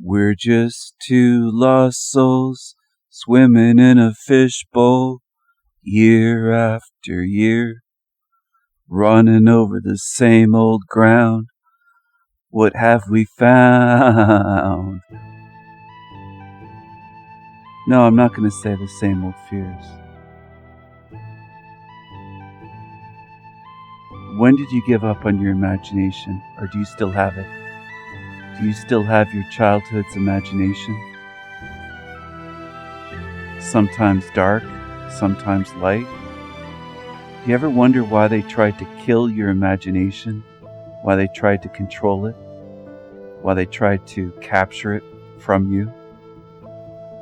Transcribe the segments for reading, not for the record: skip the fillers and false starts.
We're just two lost souls swimming in a fishbowl, year after year, running over the same old ground. What have we found? No, I'm not going to say the same old fears. When did you give up on your imagination, or do you still have it? Do you still have your childhood's imagination? Sometimes dark, sometimes light. Do you ever wonder why they tried to kill your imagination? Why they tried to control it? Why they tried to capture it from you?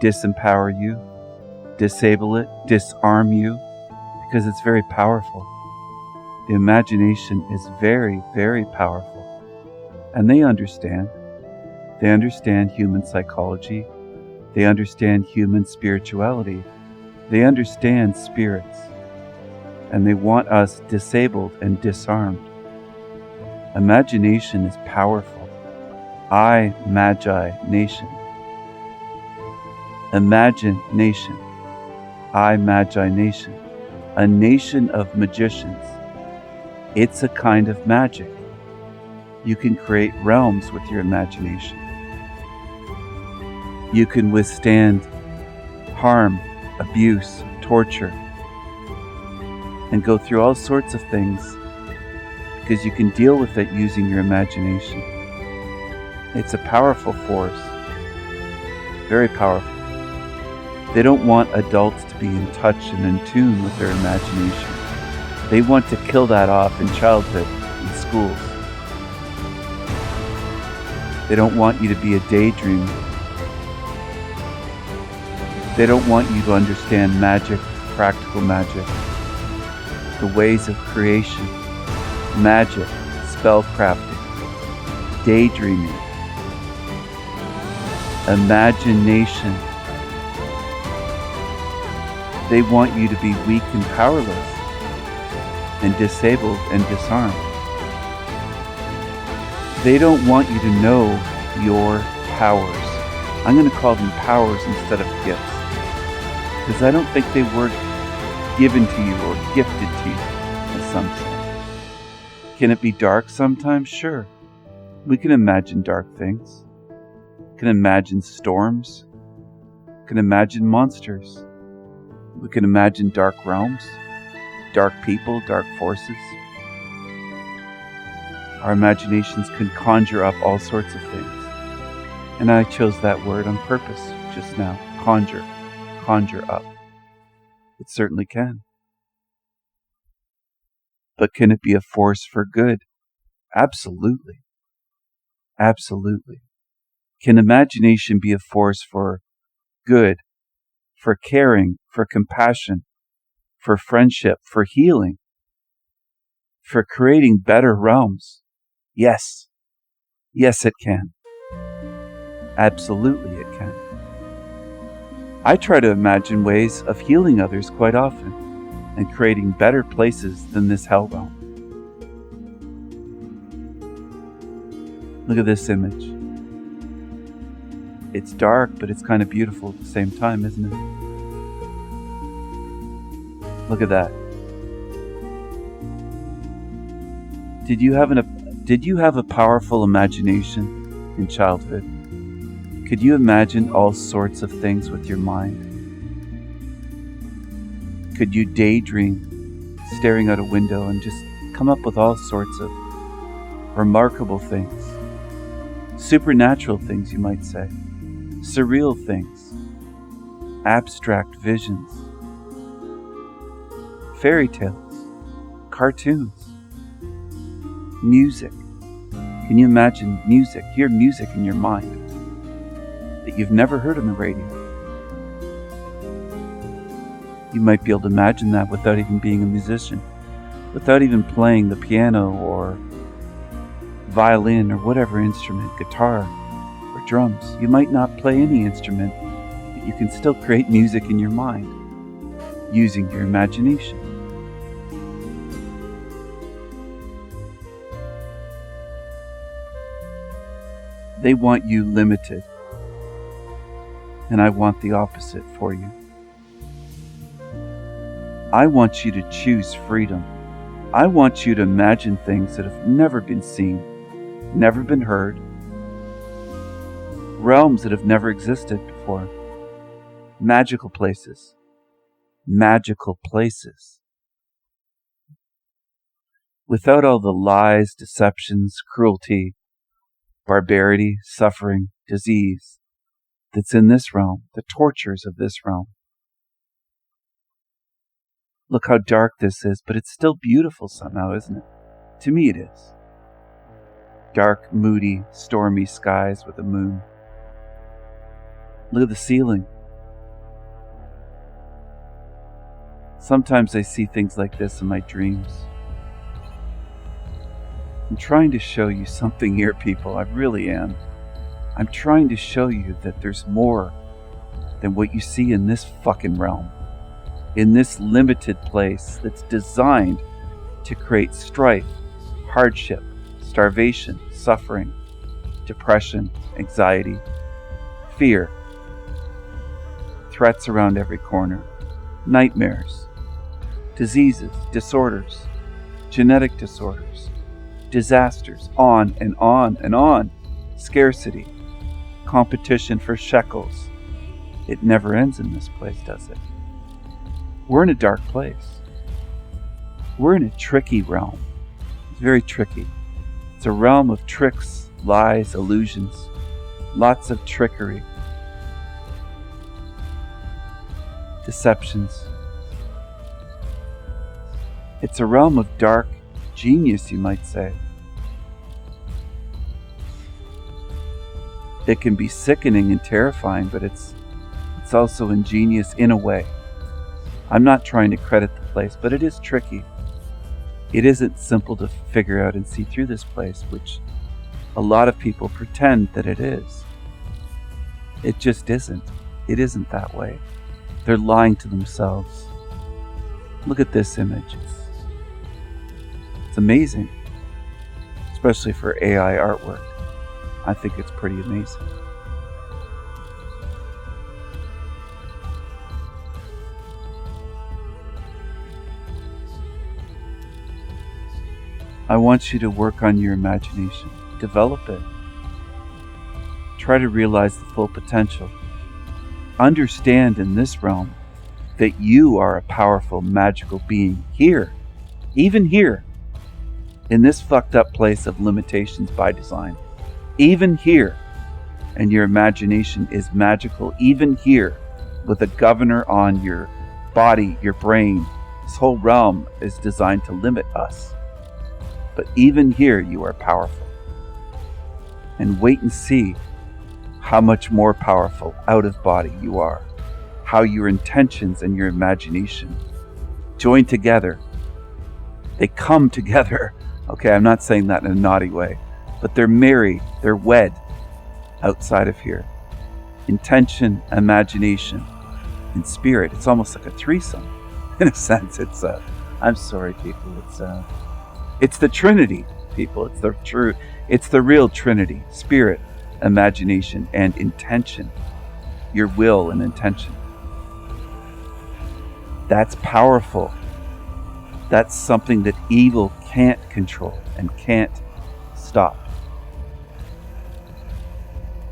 Disempower you? Disable it? Disarm you? Because it's very powerful. The imagination is very, very powerful. And they understand. They understand human psychology. They understand human spirituality. They understand spirits. And they want us disabled and disarmed. Imagination is powerful. I-Magi-nation. Imagine nation. I-Magi-nation. A nation of magicians. It's a kind of magic. You can create realms with your imagination. You can withstand harm, abuse, torture, and go through all sorts of things because you can deal with it using your imagination. It's a powerful force, very powerful. They don't want adults to be in touch and in tune with their imagination. They want to kill that off in childhood, in schools. They don't want you to be a daydreamer. They don't want you to understand magic, practical magic, the ways of creation, magic, spellcrafting, daydreaming, imagination. They want you to be weak and powerless, and disabled and disarmed. They don't want you to know your powers. I'm going to call them powers instead of gifts, because I don't think they were given to you or gifted to you, as some say. Can it be dark sometimes? Sure. We can imagine dark things. We can imagine storms. We can imagine monsters. We can imagine dark realms, dark people, dark forces. Our imaginations can conjure up all sorts of things. And I chose that word on purpose just now. Conjure up. It certainly can. But can it be a force for good? Absolutely. Absolutely. Can imagination be a force for good, for caring, for compassion, for friendship, for healing, for creating better realms? Yes. Yes, it can. Absolutely, it can. I try to imagine ways of healing others quite often and creating better places than this hell realm. Look at this image. It's dark, but it's kind of beautiful at the same time, isn't it? Look at that. Did you have a powerful imagination in childhood? Could you imagine all sorts of things with your mind? Could you daydream, staring out a window, and just come up with all sorts of remarkable things? Supernatural things, you might say. Surreal things. Abstract visions. Fairy tales. Cartoons. Music. Can you imagine music? Hear music in your mind that you've never heard on the radio. You might be able to imagine that without even being a musician, without even playing the piano or violin or whatever instrument, guitar or drums. You might not play any instrument, but you can still create music in your mind using your imagination. They want you limited. And I want the opposite for you. I want you to choose freedom. I want you to imagine things that have never been seen, never been heard, realms that have never existed before, magical places. Magical places. Without all the lies, deceptions, cruelty, barbarity, suffering, disease that's in this realm, the tortures of this realm. Look how dark this is, but it's still beautiful somehow, isn't it? To me it is. Dark, moody, stormy skies with a moon. Look at the ceiling. Sometimes I see things like this in my dreams. I'm trying to show you something here, people. I really am. I'm trying to show you that there's more than what you see in this fucking realm. In this limited place that's designed to create strife, hardship, starvation, suffering, depression, anxiety, fear, threats around every corner, nightmares, diseases, disorders, genetic disorders, disasters, on and on and on, scarcity, competition for shekels. It never ends in this place, does it? We're in a dark place. We're in a tricky realm. It's very tricky. It's a realm of tricks, lies, illusions, lots of trickery, deceptions. It's a realm of dark genius, you might say. It can be sickening and terrifying, but it's also ingenious in a way. I'm not trying to credit the place, but it is tricky. It isn't simple to figure out and see through this place, which a lot of people pretend that it is. It just isn't. It isn't that way. They're lying to themselves. Look at this image. It's amazing, especially for AI artwork. I think it's pretty amazing. I want you to work on your imagination. Develop it. Try to realize the full potential. Understand in this realm that you are a powerful, magical being here, even here, in this fucked up place of limitations by design. Even here, and your imagination is magical, even here, with a governor on your body, your brain. This whole realm is designed to limit us. But even here, you are powerful. And wait and see how much more powerful out of body you are. How your intentions and your imagination join together. They come together. Okay, I'm not saying that in a naughty way, but they're married, they're wed outside of here. Intention, imagination, and spirit. It's almost like a threesome. In a sense, I'm sorry, people. It's the Trinity, people. It's the real Trinity. Spirit, imagination, and intention. Your will and intention. That's powerful. That's something that evil can't control and can't stop.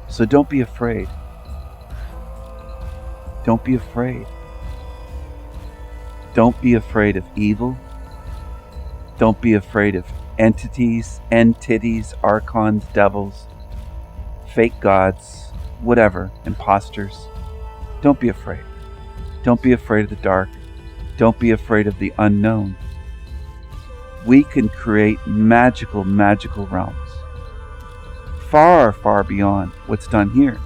So don't be afraid. Don't be afraid. Don't be afraid of evil. Don't be afraid of entities, archons, devils, fake gods, whatever, imposters. Don't be afraid. Don't be afraid of the dark. Don't be afraid of the unknown. We can create magical realms. Far, far beyond what's done here.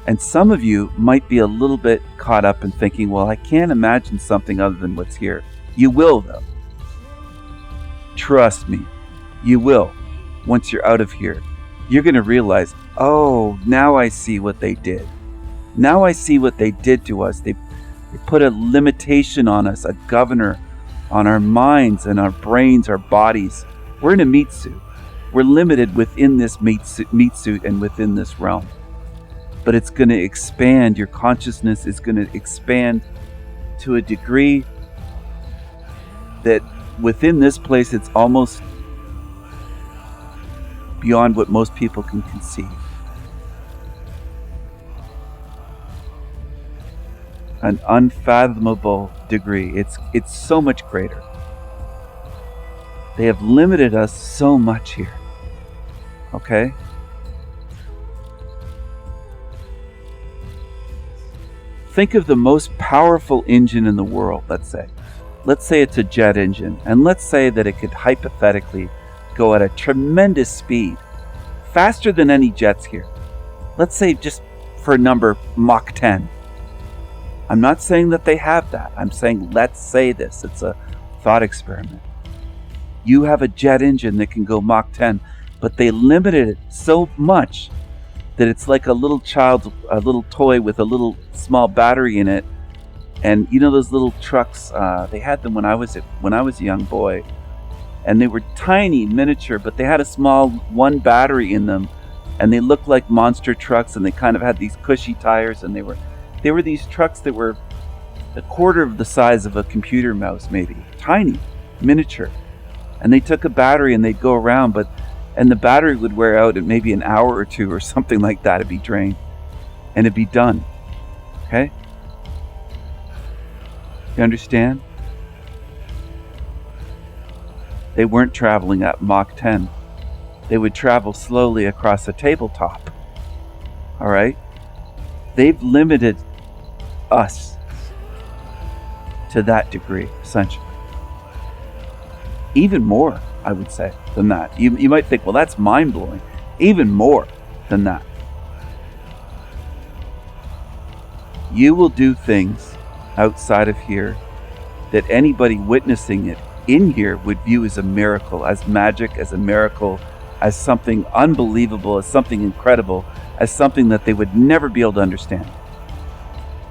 And some of you might be a little bit caught up in thinking, well, I can't imagine something other than what's here. You will, though. Trust me, you will. Once you're out of here, you're going to realize, oh, now I see what they did. Now I see what they did to us. They put a limitation on us, a governor on our minds and our brains, our bodies. We're in a meat suit. We're limited within this meat suit and within this realm. but it's going to expand. Your consciousness is going to expand to a degree that within this place it's almost beyond what most people can conceive. An unfathomable degree. It's so much greater. They have limited us so much here. Okay? Think of the most powerful engine in the world, let's say. Let's say it's a jet engine, and let's say that it could hypothetically go at a tremendous speed, faster than any jets here. Let's say, just for a number, Mach 10. I'm not saying that they have that. I'm saying let's say this. It's a thought experiment. You have a jet engine that can go Mach 10, but they limited it so much that it's like a little toy with a little small battery in it. And you know those little trucks, they had them when I was a young boy, and they were tiny, miniature, but they had a small one battery in them, and they looked like monster trucks, and they kind of had these cushy tires, and they were these trucks that were a quarter of the size of a computer mouse, maybe. Tiny, miniature. And they took a battery and they'd go around, and the battery would wear out in maybe an hour or two or something like that. It'd be drained and it'd be done. Okay? You understand? They weren't traveling at Mach 10. They would travel slowly across a tabletop. All right? They've limited us to that degree, essentially. Even more, I would say, than that. You might think, well, that's mind-blowing. Even more than that. You will do things outside of here that anybody witnessing it in here would view as a miracle, as magic, as a miracle, as something unbelievable, as something incredible, as something that they would never be able to understand.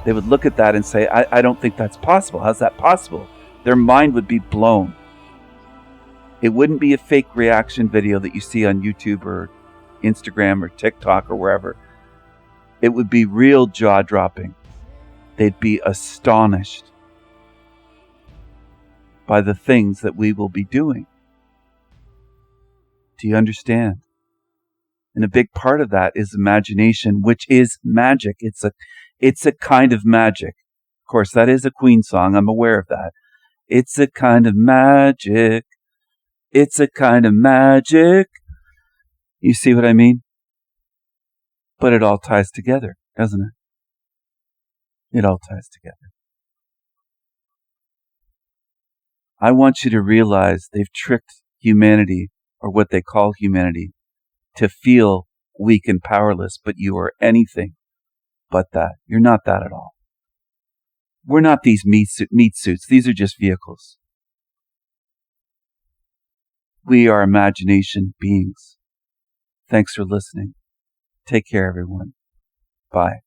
They would look at that and say, I don't think that's possible. How's that possible? Their mind would be blown. It wouldn't be a fake reaction video that you see on YouTube or Instagram or TikTok or wherever. It would be real jaw-dropping. They'd be astonished by the things that we will be doing. Do you understand? And a big part of that is imagination, which is magic. It's a kind of magic. Of course, that is a Queen song. I'm aware of that. It's a kind of magic. It's a kind of magic. You see what I mean? But it all ties together, doesn't it? It all ties together. I want you to realize they've tricked humanity, or what they call humanity, to feel weak and powerless, but you are anything but that. You're not that at all. We're not these meat suits. These are just vehicles. We are imagination beings. Thanks for listening. Take care, everyone. Bye.